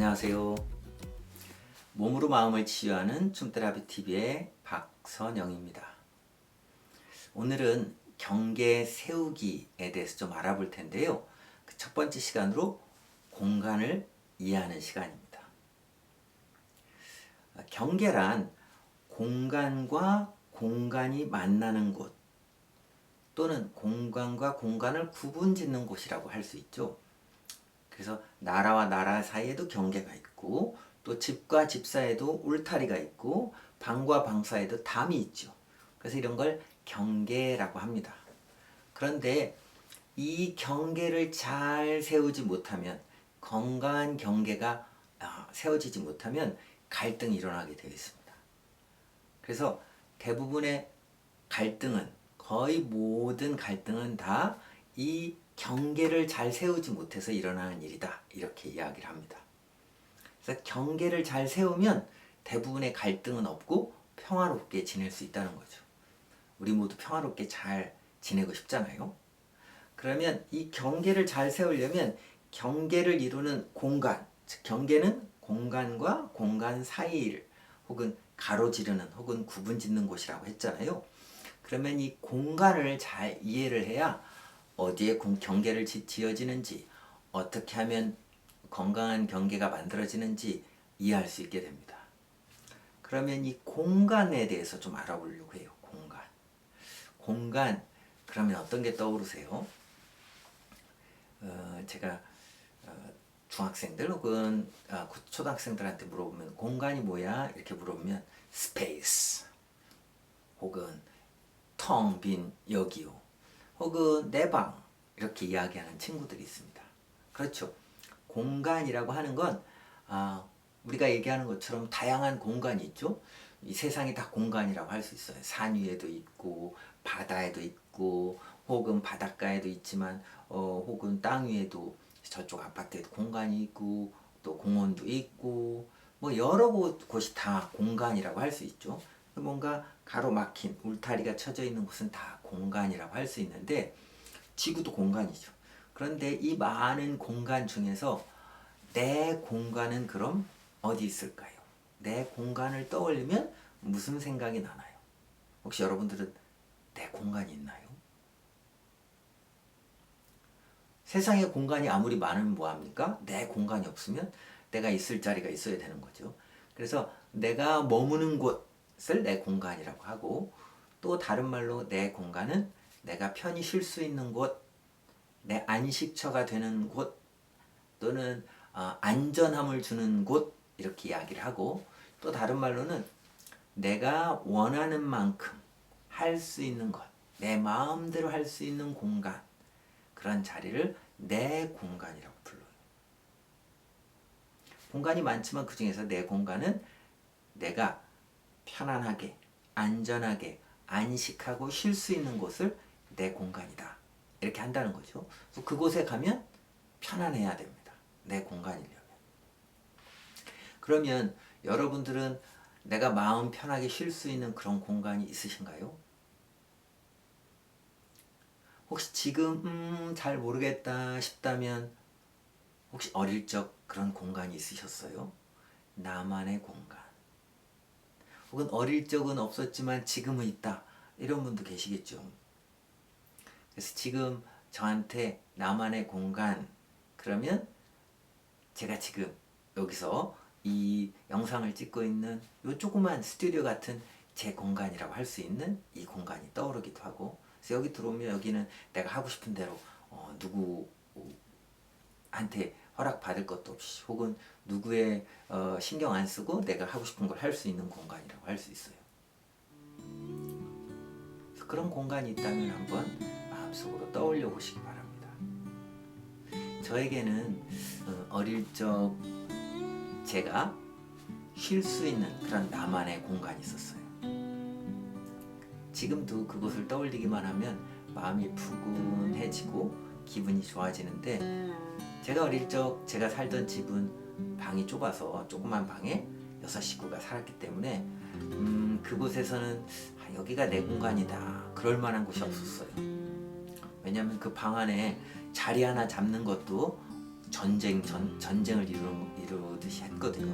안녕하세요. 몸으로 마음을 치유하는 춤테라피TV의 박선영입니다. 오늘은 경계 세우기에 대해서 좀 알아볼 텐데요. 그 첫 번째 시간으로 공간을 이해하는 시간입니다. 경계란 공간과 공간이 만나는 곳 또는 공간과 공간을 구분짓는 곳이라고 할 수 있죠. 그래서 나라와 나라 사이에도 경계가 있고 또 집과 집 사이에도 울타리가 있고 방과 방 사이에도 담이 있죠. 그래서 이런 걸 경계라고 합니다. 그런데 이 경계를 잘 세우지 못하면, 건강한 경계가 세워지지 못하면 갈등이 일어나게 되어 있습니다. 그래서 대부분의 갈등은, 거의 모든 갈등은 다 이 경계를 잘 세우지 못해서 일어나는 일이다, 이렇게 이야기를 합니다. 그래서 경계를 잘 세우면 대부분의 갈등은 없고 평화롭게 지낼 수 있다는 거죠. 우리 모두 평화롭게 잘 지내고 싶잖아요. 그러면 이 경계를 잘 세우려면 경계를 이루는 공간, 즉 경계는 공간과 공간 사이를 혹은 가로지르는 혹은 구분짓는 곳이라고 했잖아요. 그러면 이 공간을 잘 이해를 해야 어디에 경계를 지어지는지, 어떻게 하면 건강한 경계가 만들어지는지 이해할 수 있게 됩니다. 그러면 이 공간에 대해서 좀 알아보려고 해요. 공간, 그러면 어떤 게 떠오르세요? 제가 중학생들 혹은 초등학생들한테 물어보면 공간이 뭐야? 이렇게 물어보면 스페이스 혹은 텅 빈 여기요 혹은 내 방, 이렇게 이야기하는 친구들이 있습니다. 그렇죠. 공간이라고 하는 건 우리가 얘기하는 것처럼 다양한 공간이 있죠. 이 세상이 다 공간이라고 할 수 있어요. 산 위에도 있고 바다에도 있고 혹은 바닷가에도 있지만 혹은 땅 위에도, 저쪽 아파트에도 공간이 있고 또 공원도 있고 뭐 여러 곳이 다 공간이라고 할 수 있죠. 뭔가 가로막힌 울타리가 쳐져 있는 곳은 다 공간이라고 할 수 있는데, 지구도 공간이죠. 그런데 이 많은 공간 중에서 내 공간은 그럼 어디 있을까요? 내 공간을 떠올리면 무슨 생각이 나나요? 혹시 여러분들은 내 공간이 있나요? 세상에 공간이 아무리 많으면 뭐합니까? 내 공간이 없으면 내가 있을 자리가 있어야 되는 거죠. 그래서 내가 머무는 곳을 내 공간이라고 하고, 또 다른 말로 내 공간은 내가 편히 쉴 수 있는 곳, 내 안식처가 되는 곳, 또는 안전함을 주는 곳, 이렇게 이야기를 하고, 또 다른 말로는 내가 원하는 만큼 할 수 있는 것, 내 마음대로 할 수 있는 공간, 그런 자리를 내 공간이라고 불러요. 공간이 많지만 그 중에서 내 공간은 내가 편안하게, 안전하게, 안식하고 쉴 수 있는 곳을 내 공간이다, 이렇게 한다는 거죠. 그곳에 가면 편안해야 됩니다. 내 공간이려면. 그러면 여러분들은 내가 마음 편하게 쉴 수 있는 그런 공간이 있으신가요? 혹시 지금 잘 모르겠다 싶다면 혹시 어릴 적 그런 공간이 있으셨어요? 나만의 공간. 혹은 어릴 적은 없었지만 지금은 있다, 이런 분도 계시겠죠. 그래서 지금 저한테 나만의 공간, 그러면 제가 지금 여기서 이 영상을 찍고 있는 이 조그만 스튜디오 같은 제 공간이라고 할 수 있는 이 공간이 떠오르기도 하고, 그래서 여기 들어오면 여기는 내가 하고 싶은 대로 누구한테 허락받을 것도 없이 혹은 누구의 신경 안 쓰고 내가 하고 싶은 걸 할 수 있는 공간이라고 할 수 있어요. 그래서 그런 공간이 있다면 한번 마음속으로 떠올려 보시기 바랍니다. 저에게는 어릴 적 제가 쉴 수 있는 그런 나만의 공간이 있었어요. 지금도 그곳을 떠올리기만 하면 마음이 푸근해지고 기분이 좋아지는데, 제가 어릴 적 제가 살던 집은 방이 좁아서 조그만 방에 6식구가 살았기 때문에 그곳에서는 여기가 내 공간이다, 그럴 만한 곳이 없었어요. 왜냐하면 그 방 안에 자리 하나 잡는 것도 전쟁을 이루듯이 했거든요.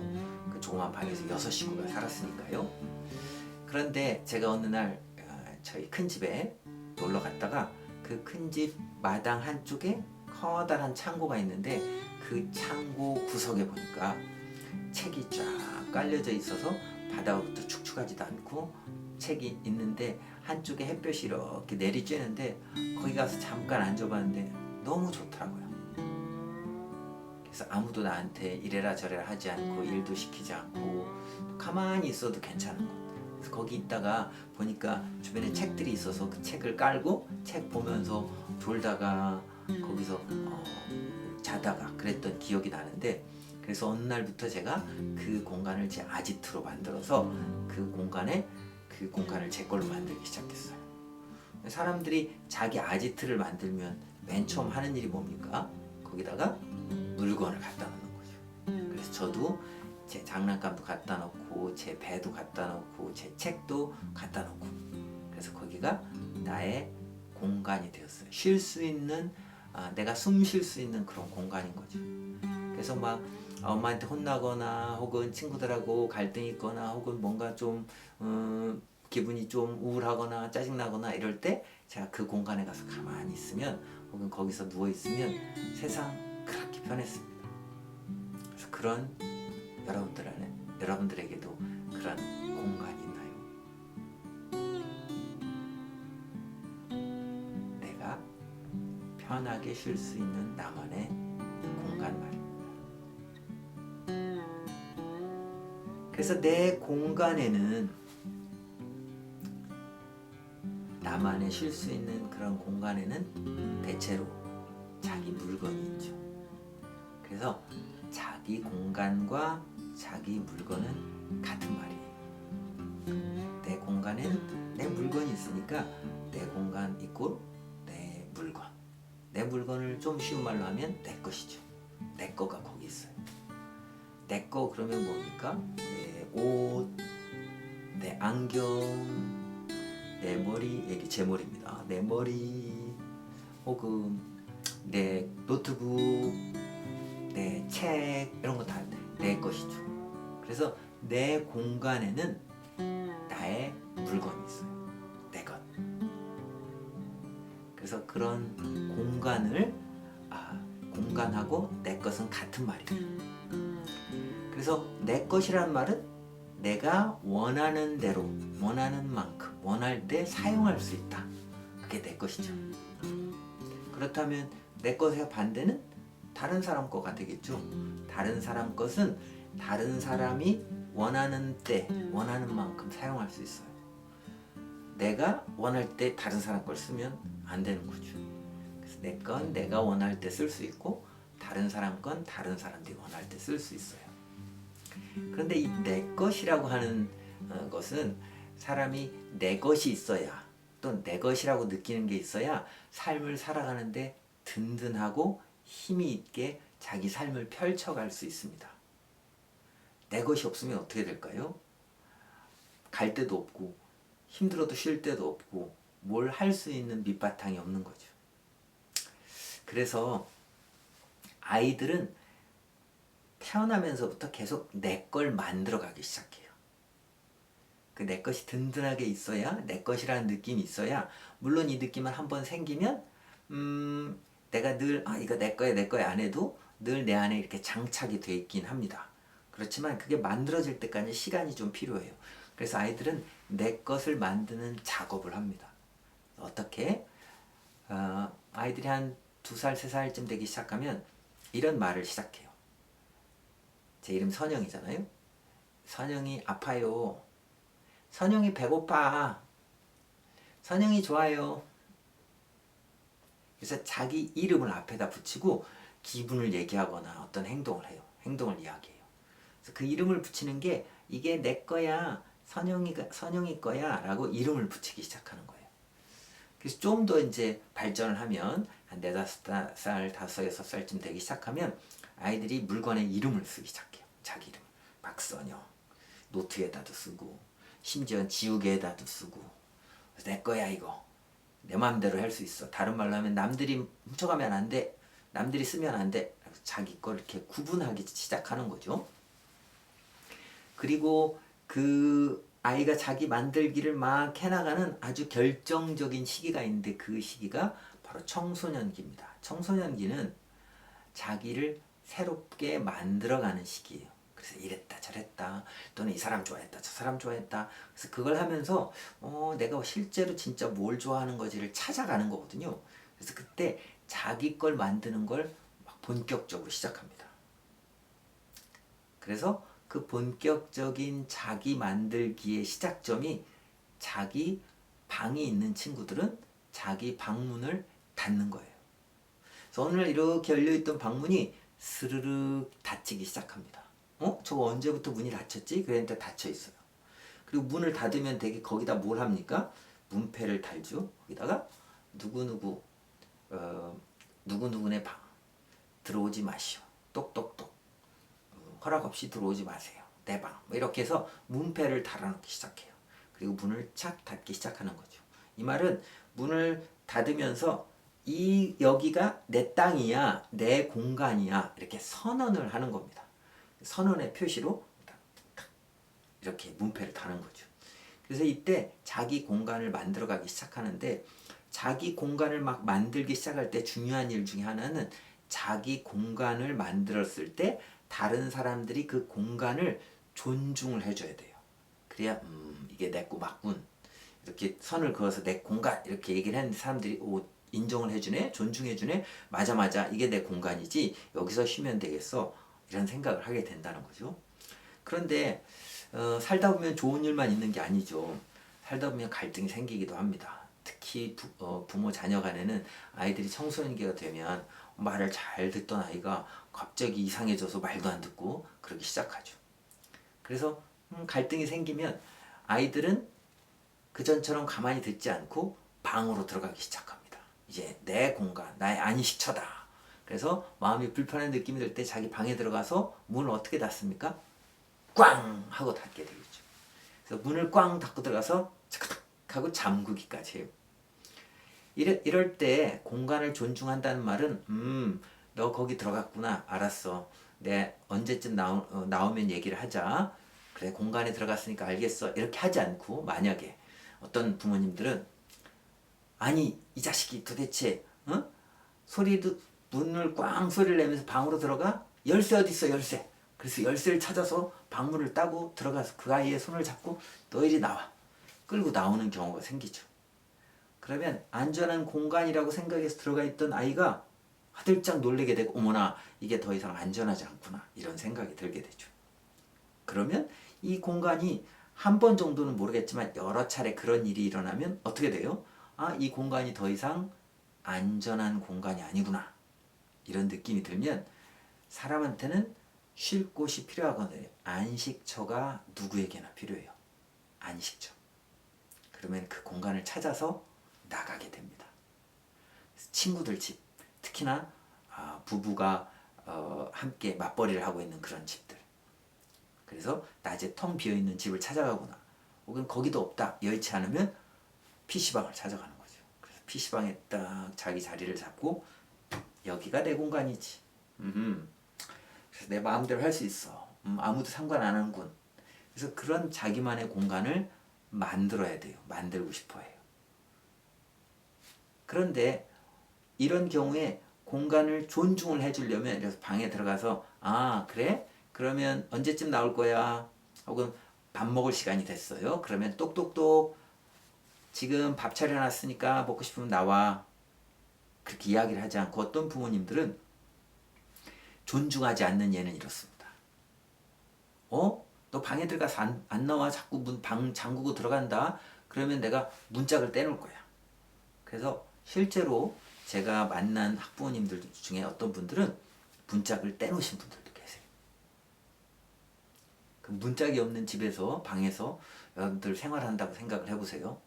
그 조그만 방에서 6 식구가 살았으니까요. 그런데 제가 어느 날 저희 큰 집에 놀러 갔다가 그 큰 집 마당 한쪽에 커다란 창고가 있는데 그 창고 구석에 보니까 책이 쫙 깔려져 있어서 바닥으로부터 축축하지도 않고 책이 있는데 한쪽에 햇볕이 이렇게 내리쬐는데 거기 가서 잠깐 앉아봤는데 너무 좋더라고요. 그래서 아무도 나한테 이래라 저래라 하지 않고 일도 시키지 않고 가만히 있어도 괜찮은 것. 그래서 거기 있다가 보니까 주변에 책들이 있어서 그 책을 깔고 책 보면서 졸다가 거기서 자다가 그랬던 기억이 나는데, 그래서 어느 날부터 제가 그 공간을 제 아지트로 만들어서 그 공간을 제 걸로 만들기 시작했어요. 사람들이 자기 아지트를 만들면 맨 처음 하는 일이 뭡니까? 거기다가 물건을 갖다 놓는 거죠. 그래서 저도 제 장난감도 갖다 놓고 제 배도 갖다 놓고 제 책도 갖다 놓고, 그래서 거기가 나의 공간이 되었어요. 쉴 수 있는, 내가 숨 쉴 수 있는 그런 공간인 거죠. 그래서 막 엄마한테 혼나거나 혹은 친구들하고 갈등이 있거나 혹은 뭔가 좀 기분이 좀 우울하거나 짜증나거나 이럴 때 제가 그 공간에 가서 가만히 있으면 혹은 거기서 누워 있으면 세상 그렇게 편했습니다. 그래서 그런 여러분들에게도 그런 공간이 있나요? 내가 편하게 쉴 수 있는 나만의 공간 말입니다. 그래서 내 공간에는, 나만의 쉴 수 있는 그런 공간에는 대체로 자기 물건이 있죠. 그래서 자기 공간과 자기 물건은 같은 말이에요. 내 공간에는 내 물건이 있으니까 내 공간 이꼴 내 물건. 내 물건을 좀 쉬운 말로 하면 내 것이죠. 내 거가 거기 있어요. 내 거 그러면 뭡니까? 내 옷, 내 안경, 내 머리, 여기 제 머리입니다. 내 머리, 혹은 내 노트북, 내 책, 이런 거 다 내 것이죠. 그래서 내 공간에는 나의 물건이 있어요. 내 것. 그래서 그런 공간하고 내 것은 같은 말이에요. 그래서 내 것이란 말은 내가 원하는 대로, 원하는 만큼, 원할 때 사용할 수 있다. 그게 내 것이죠. 그렇다면 내 것의 반대는 다른 사람 거가 되겠죠. 다른 사람 것은 다른 사람이 원하는 때, 원하는 만큼 사용할 수 있어요. 내가 원할 때 다른 사람 걸 쓰면 안 되는 거죠. 그래서 내 건 내가 원할 때 쓸 수 있고, 다른 사람 건 다른 사람들이 원할 때 쓸 수 있어요. 그런데 이 내 것이라고 하는 것은 사람이 내 것이 있어야, 또 내 것이라고 느끼는 게 있어야 삶을 살아가는데 든든하고 힘이 있게 자기 삶을 펼쳐갈 수 있습니다. 내 것이 없으면 어떻게 될까요? 갈 데도 없고 힘들어도 쉴 데도 없고 뭘 할 수 있는 밑바탕이 없는 거죠. 그래서 아이들은 태어나면서부터 계속 내 걸 만들어가기 시작해요. 그 내 것이 든든하게 있어야, 내 것이라는 느낌이 있어야, 물론 이 느낌은 한번 생기면 내가 늘 이거 내 거야 안 해도 늘 내 안에 이렇게 장착이 돼 있긴 합니다. 그렇지만 그게 만들어질 때까지 시간이 좀 필요해요. 그래서 아이들은 내 것을 만드는 작업을 합니다. 어떻게? 아이들이 한 2살, 3살쯤 되기 시작하면 이런 말을 시작해요. 제 이름 선영이잖아요. 선영이 아파요. 선영이 배고파. 선영이 좋아요. 그래서 자기 이름을 앞에다 붙이고 기분을 얘기하거나 어떤 행동을 해요. 행동을 이야기해요. 그래서 그 이름을 붙이는 게 이게 내 거야, 선영이 거야 라고 이름을 붙이기 시작하는 거예요. 그래서 좀 더 이제 발전을 하면 한 4-5살, 5-6살쯤 되기 시작하면 아이들이 물건에 이름을 쓰기 시작해요. 자기 이름. 박선영. 노트에다도 쓰고 심지어 지우개에다도 쓰고. 내 거야 이거. 내 마음대로 할 수 있어. 다른 말로 하면 남들이 훔쳐가면 안 돼. 남들이 쓰면 안 돼. 자기 걸 이렇게 구분하기 시작하는 거죠. 그리고 그 아이가 자기 만들기를 막 해나가는 아주 결정적인 시기가 있는데 그 시기가 바로 청소년기입니다. 청소년기는 자기를 새롭게 만들어가는 시기예요. 그래서 이랬다 저랬다 또는 이 사람 좋아했다 저 사람 좋아했다. 그래서 그걸 하면서 내가 실제로 진짜 뭘 좋아하는 거지를 찾아가는 거거든요. 그래서 그때 자기 걸 만드는 걸 막 본격적으로 시작합니다. 그래서 그 본격적인 자기 만들기의 시작점이 자기 방이 있는 친구들은 자기 방문을 닫는 거예요. 그래서 오늘 이렇게 열려있던 방문이 스르륵 닫히기 시작합니다. 저거 언제부터 문이 닫혔지? 그랬는데 닫혀 있어요. 그리고 문을 닫으면 되게 거기다 뭘 합니까? 문패를 달죠. 거기다가 누구누구 누구누구네 방 들어오지 마시오. 똑똑똑 허락 없이 들어오지 마세요. 내 방. 뭐 이렇게 해서 문패를 달아놓기 시작해요. 그리고 문을 착 닫기 시작하는 거죠. 이 말은 문을 닫으면서 여기가 내 땅이야, 내 공간이야 이렇게 선언을 하는 겁니다. 선언의 표시로 이렇게 문패를 다는 거죠. 그래서 이때 자기 공간을 만들어가기 시작하는데 자기 공간을 막 만들기 시작할 때 중요한 일 중에 하나는 자기 공간을 만들었을 때 다른 사람들이 그 공간을 존중을 해줘야 돼요. 그래야 이게 내 거 맞군. 이렇게 선을 그어서 내 공간 이렇게 얘기를 했는데 사람들이 인정을 해주네, 존중해주네. 맞아 이게 내 공간이지 여기서 쉬면 되겠어 이런 생각을 하게 된다는 거죠. 그런데 살다 보면 좋은 일만 있는 게 아니죠. 살다 보면 갈등이 생기기도 합니다. 특히 부모 자녀 간에는 아이들이 청소년기가 되면 말을 잘 듣던 아이가 갑자기 이상해져서 말도 안 듣고 그러기 시작하죠. 그래서 갈등이 생기면 아이들은 그전처럼 가만히 듣지 않고 방으로 들어가기 시작합니다. 이제 내 공간, 나의 안식처다. 그래서 마음이 불편한 느낌이 들 때 자기 방에 들어가서 문을 어떻게 닫습니까? 꽝 하고 닫게 되겠죠. 그래서 문을 꽝 닫고 들어가서 차카닥 하고 잠그기까지 해요. 이럴 때 공간을 존중한다는 말은 너 거기 들어갔구나. 알았어. 내 언제쯤 나오면 얘기를 하자. 그래 공간에 들어갔으니까 알겠어. 이렇게 하지 않고 만약에 어떤 부모님들은 아니 이 자식이 도대체 소리도 문을 꽝 소리를 내면서 방으로 들어가? 열쇠 어디 있어 열쇠. 그래서 열쇠를 찾아서 방문을 따고 들어가서 그 아이의 손을 잡고 너 이리 나와. 끌고 나오는 경우가 생기죠. 그러면 안전한 공간이라고 생각해서 들어가 있던 아이가 화들짝 놀라게 되고 어머나 이게 더 이상 안전하지 않구나 이런 생각이 들게 되죠. 그러면 이 공간이 한 번 정도는 모르겠지만 여러 차례 그런 일이 일어나면 어떻게 돼요? 이 공간이 더 이상 안전한 공간이 아니구나 이런 느낌이 들면 사람한테는 쉴 곳이 필요하거든요. 안식처가 누구에게나 필요해요. 안식처. 그러면 그 공간을 찾아서 나가게 됩니다. 친구들 집, 특히나 부부가 함께 맞벌이를 하고 있는 그런 집들. 그래서 낮에 텅 비어있는 집을 찾아가거나 혹은 거기도 없다, 여의치 않으면 PC방을 찾아가는 거죠. 그래서 PC방에 딱 자기 자리를 잡고 여기가 내 공간이지. 그래서 내 마음대로 할 수 있어. 아무도 상관 안 하는군. 그래서 그런 자기만의 공간을 만들어야 돼요. 만들고 싶어 해요. 그런데 이런 경우에 공간을 존중을 해주려면 그래서 방에 들어가서 그래? 그러면 언제쯤 나올 거야? 혹은 밥 먹을 시간이 됐어요. 그러면 똑똑똑 지금 밥 차려놨으니까 먹고 싶으면 나와. 그렇게 이야기를 하지 않고 어떤 부모님들은 존중하지 않는 예는 이렇습니다. 너 방에 들어가서 안 나와. 자꾸 방 잠그고 들어간다. 그러면 내가 문짝을 떼놓을 거야. 그래서 실제로 제가 만난 학부모님들 중에 어떤 분들은 문짝을 떼놓으신 분들도 계세요. 그 문짝이 없는 집에서 방에서 여러분들 생활한다고 생각을 해보세요.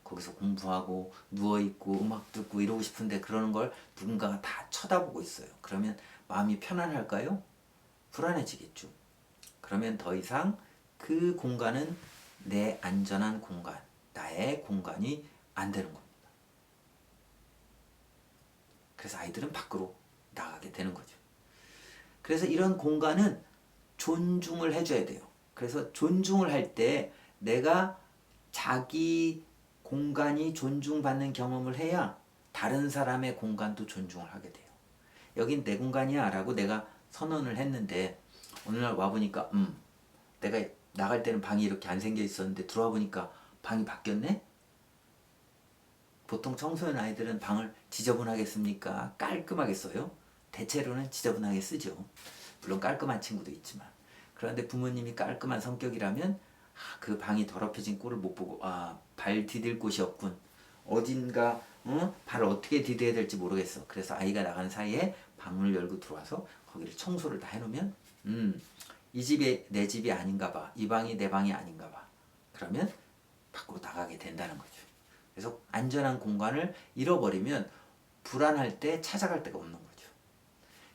거기서 공부하고 누워있고 음악 듣고 이러고 싶은데 그러는 걸 누군가가 다 쳐다보고 있어요. 그러면 마음이 편안할까요? 불안해지겠죠. 그러면 더 이상 그 공간은 내 안전한 공간, 나의 공간이 안 되는 겁니다. 그래서 아이들은 밖으로 나가게 되는 거죠. 그래서 이런 공간은 존중을 해줘야 돼요. 그래서 존중을 할 때 내가 자기 공간이 존중받는 경험을 해야 다른 사람의 공간도 존중을 하게 돼요. 여긴 내 공간이야 라고 내가 선언을 했는데 어느 날 와보니까 내가 나갈 때는 방이 이렇게 안 생겨 있었는데 들어와 보니까 방이 바뀌었네? 보통 청소년 아이들은 방을 지저분하게 씁니까? 깔끔하게 써요? 대체로는 지저분하게 쓰죠. 물론 깔끔한 친구도 있지만. 그런데 부모님이 깔끔한 성격이라면 그 방이 더럽혀진 꼴을 못 보고 발 디딜 곳이 없군. 어딘가 발을 어떻게 디뎌야 될지 모르겠어. 그래서 아이가 나가는 사이에 방문을 열고 들어와서 거기를 청소를 다 해놓으면 이 집이 내 집이 아닌가 봐. 이 방이 내 방이 아닌가 봐. 그러면 밖으로 나가게 된다는 거죠. 그래서 안전한 공간을 잃어버리면 불안할 때 찾아갈 데가 없는 거죠.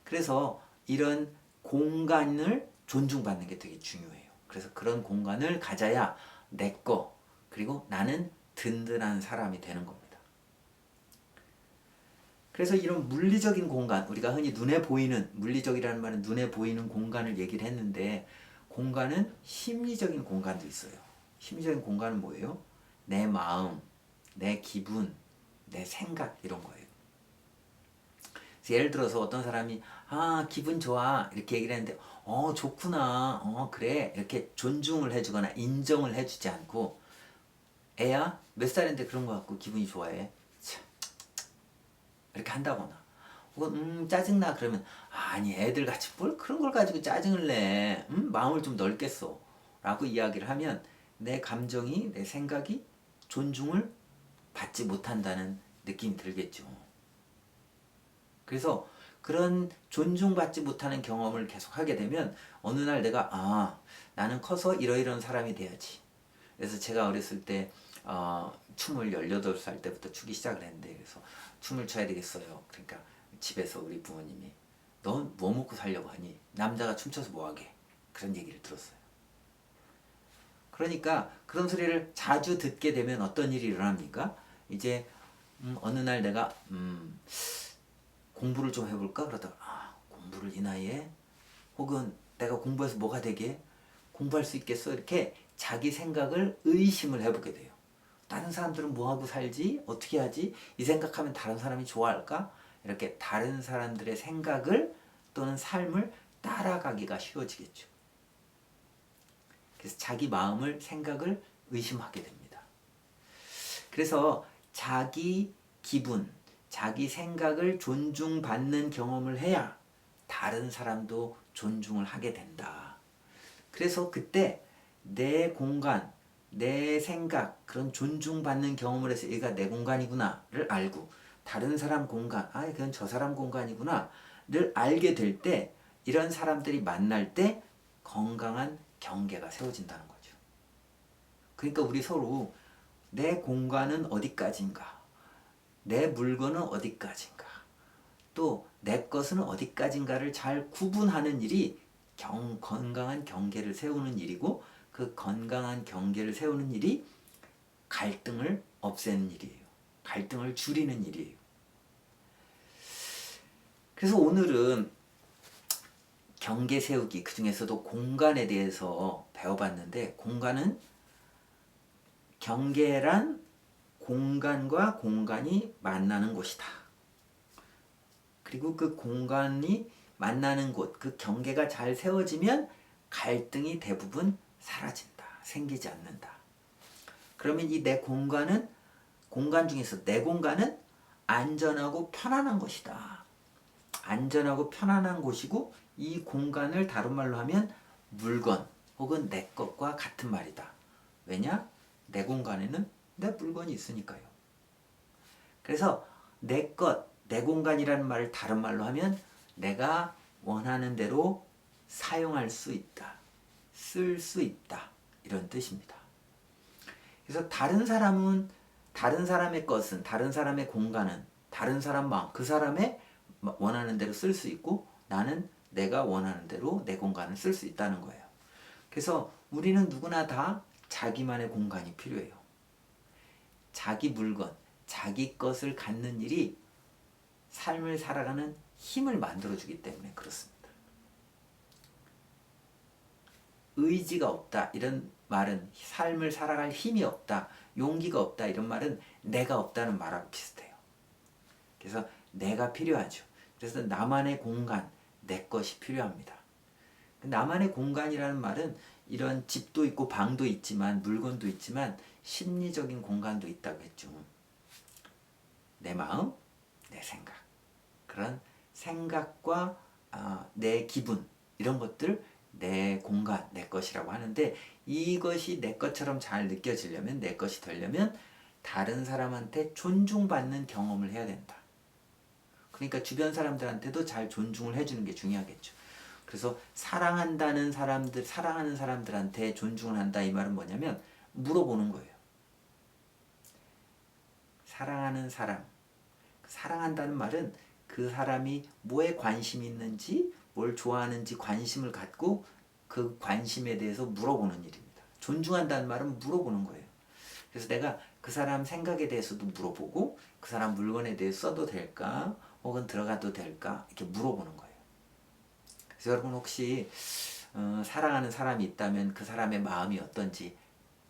그래서 이런 공간을 존중받는 게 되게 중요해요. 그래서 그런 공간을 가져야 내 거, 그리고 나는 든든한 사람이 되는 겁니다. 그래서 이런 물리적인 공간, 우리가 흔히 눈에 보이는, 물리적이라는 말은 눈에 보이는 공간을 얘기를 했는데, 공간은 심리적인 공간도 있어요. 심리적인 공간은 뭐예요? 내 마음, 내 기분, 내 생각, 이런 거예요. 그래서 예를 들어서 어떤 사람이 기분 좋아 이렇게 얘기를 했는데 좋구나, 그래, 이렇게 존중을 해주거나 인정을 해주지 않고, 애야 몇 살인데 그런 거 갖고 기분이 좋아해? 이렇게 한다거나, 혹은 짜증나 그러면 아니 애들 같이 뭘 그런 걸 가지고 짜증을 내, 마음을 좀 넓게 써 라고 이야기를 하면 내 감정이, 내 생각이 존중을 받지 못한다는 느낌이 들겠죠. 그래서 그런 존중받지 못하는 경험을 계속 하게 되면 어느 날 내가 나는 커서 이러이러한 사람이 돼야지. 그래서 제가 어렸을 때 춤을 18살 때부터 추기 시작을 했는데, 그래서 춤을 춰야 되겠어요. 그러니까 집에서 우리 부모님이 넌 뭐 먹고 살려고 하니? 남자가 춤춰서 뭐하게? 그런 얘기를 들었어요. 그러니까 그런 소리를 자주 듣게 되면 어떤 일이 일어납니까? 이제 어느 날 내가 공부를 좀 해볼까? 그러다가 공부를 이 나이에? 혹은 내가 공부해서 뭐가 되게? 공부할 수 있겠어? 이렇게 자기 생각을 의심을 해보게 돼요. 다른 사람들은 뭐하고 살지? 어떻게 하지? 이 생각하면 다른 사람이 좋아할까? 이렇게 다른 사람들의 생각을 또는 삶을 따라가기가 쉬워지겠죠. 그래서 자기 마음을, 생각을 의심하게 됩니다. 그래서 자기 기분, 자기 생각을 존중받는 경험을 해야 다른 사람도 존중을 하게 된다. 그래서 그때 내 공간, 내 생각, 그런 존중받는 경험을 해서 얘가 내 공간이구나를 알고, 다른 사람 공간, 그건 저 사람 공간이구나를 알게 될 때, 이런 사람들이 만날 때 건강한 경계가 세워진다는 거죠. 그러니까 우리 서로 내 공간은 어디까지인가, 내 물건은 어디까지인가, 또 내 것은 어디까지인가를 잘 구분하는 일이 건강한 경계를 세우는 일이고, 그 건강한 경계를 세우는 일이 갈등을 없애는 일이에요. 갈등을 줄이는 일이에요. 그래서 오늘은 경계 세우기, 그 중에서도 공간에 대해서 배워봤는데, 공간은 경계란 공간과 공간이 만나는 곳이다. 그리고 그 공간이 만나는 곳, 그 경계가 잘 세워지면 갈등이 대부분 사라진다. 생기지 않는다. 그러면 이 내 공간은, 공간 중에서 내 공간은 안전하고 편안한 것이다. 안전하고 편안한 곳이고, 이 공간을 다른 말로 하면 물건 혹은 내 것과 같은 말이다. 왜냐? 내 공간에는 내 물건이 있으니까요. 그래서 내 것, 내 공간이라는 말을 다른 말로 하면 내가 원하는 대로 사용할 수 있다. 쓸 수 있다. 이런 뜻입니다. 그래서 다른 사람은, 다른 사람의 것은, 다른 사람의 공간은, 다른 사람 마음, 그 사람의 원하는 대로 쓸 수 있고, 나는 내가 원하는 대로 내 공간을 쓸 수 있다는 거예요. 그래서 우리는 누구나 다 자기만의 공간이 필요해요. 자기 물건, 자기 것을 갖는 일이 삶을 살아가는 힘을 만들어주기 때문에 그렇습니다. 의지가 없다 이런 말은, 삶을 살아갈 힘이 없다, 용기가 없다 이런 말은 내가 없다는 말하고 비슷해요. 그래서 내가 필요하죠. 그래서 나만의 공간, 내 것이 필요합니다. 나만의 공간이라는 말은 이런 집도 있고 방도 있지만, 물건도 있지만 심리적인 공간도 있다고 했죠. 내 마음, 내 생각, 그런 생각과 내 기분, 이런 것들 내 공간, 내 것이라고 하는데, 이것이 내 것처럼 잘 느껴지려면, 내 것이 되려면 다른 사람한테 존중받는 경험을 해야 된다. 그러니까 주변 사람들한테도 잘 존중을 해주는 게 중요하겠죠. 그래서 사랑한다는 사람들, 사랑하는 사람들한테 존중을 한다, 이 말은 뭐냐면 물어보는 거예요. 사랑하는 사람, 사랑한다는 말은 그 사람이 뭐에 관심이 있는지, 뭘 좋아하는지 관심을 갖고 그 관심에 대해서 물어보는 일입니다. 존중한다는 말은 물어보는 거예요. 그래서 내가 그 사람 생각에 대해서도 물어보고, 그 사람 물건에 대해서 써도 될까, 혹은 들어가도 될까, 이렇게 물어보는 거예요. 그래서 여러분 혹시 사랑하는 사람이 있다면 그 사람의 마음이 어떤지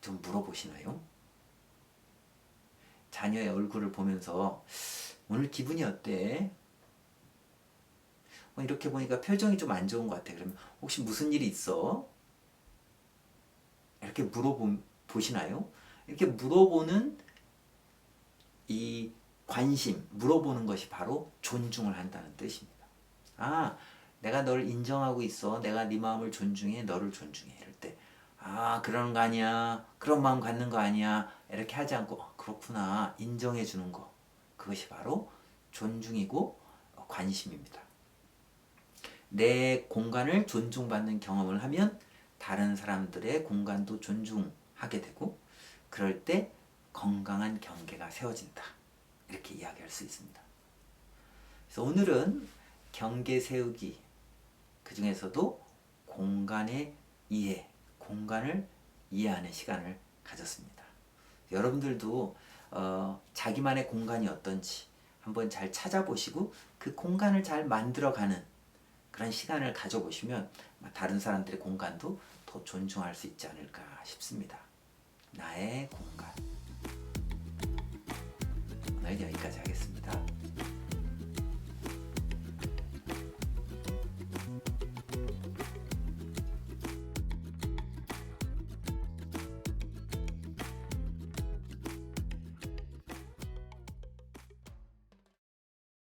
좀 물어보시나요? 자녀의 얼굴을 보면서 오늘 기분이 어때? 이렇게 보니까 표정이 좀 안 좋은 것 같아. 그러면 혹시 무슨 일이 있어? 이렇게 물어보시나요? 이렇게 물어보는 이 관심, 물어보는 것이 바로 존중을 한다는 뜻입니다. 아, 내가 널 인정하고 있어. 내가 네 마음을 존중해. 너를 존중해. 이럴 때, 아, 그러는 거 아니야. 그런 마음 갖는 거 아니야. 이렇게 하지 않고, 그렇구나. 인정해 주는 거. 그것이 바로 존중이고 관심입니다. 내 공간을 존중받는 경험을 하면 다른 사람들의 공간도 존중하게 되고, 그럴 때 건강한 경계가 세워진다, 이렇게 이야기할 수 있습니다. 그래서 오늘은 경계 세우기, 그 중에서도 공간의 이해, 공간을 이해하는 시간을 가졌습니다. 여러분들도 자기만의 공간이 어떤지 한번 잘 찾아보시고 그 공간을 잘 만들어가는 그런 시간을 가져보시면 다른 사람들의 공간도 더 존중할 수 있지 않을까 싶습니다. 나의 공간. 오늘 여기까지 하겠습니다.